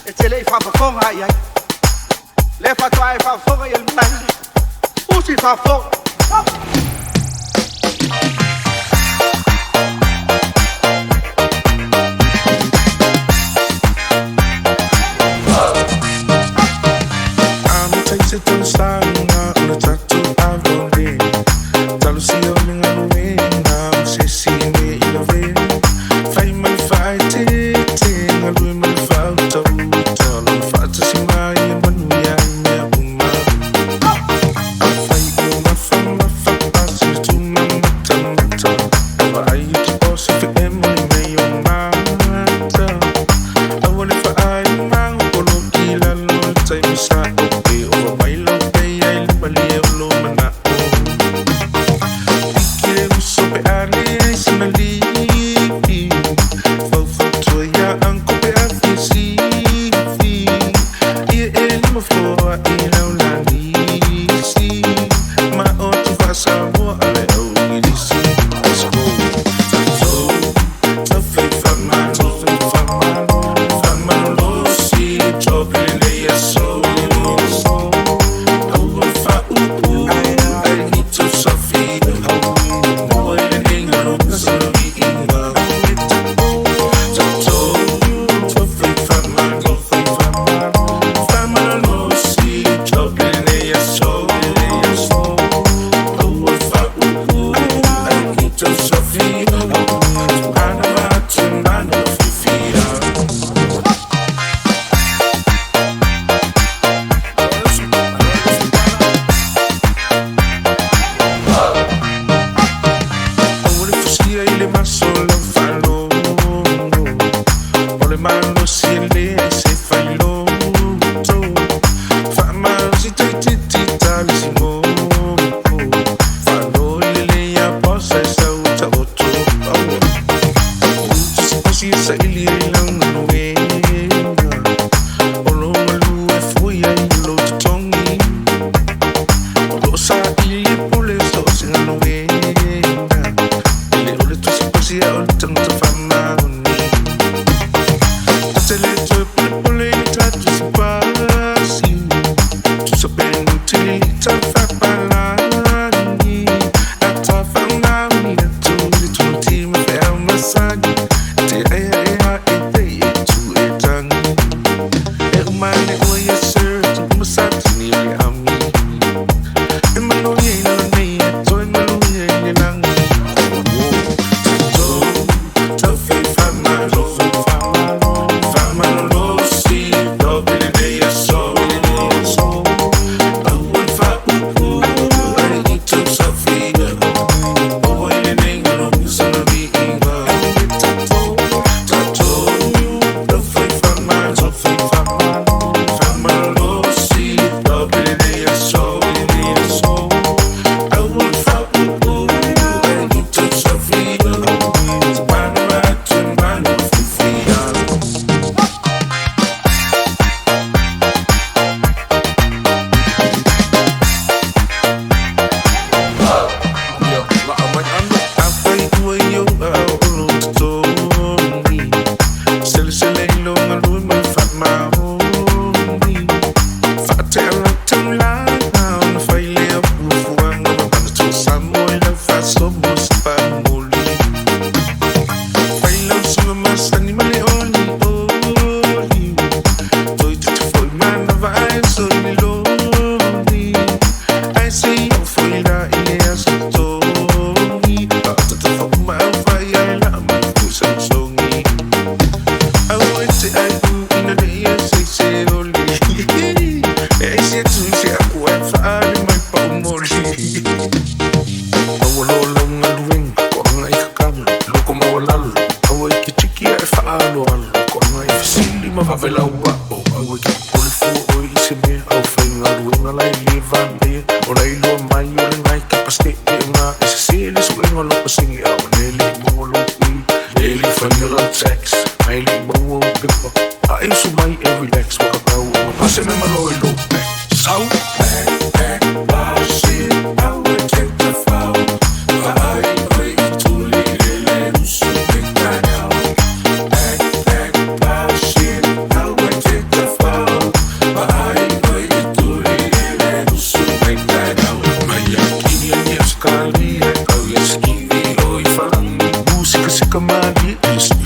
Ete le fa fonga ai. Le fa toi fa fonga il male. Usi fa fonga. Take to the side, on the track to Avondale. Talusia mingaluena, sesi me ilave. Fai mal fighting, I do mal fight to tell fantasy my manuya me uma. I fight you my fun, my fuck pass to my mata. But I used to boss if it money me your mata. I want if I man go no kill and no time start. Take kamali.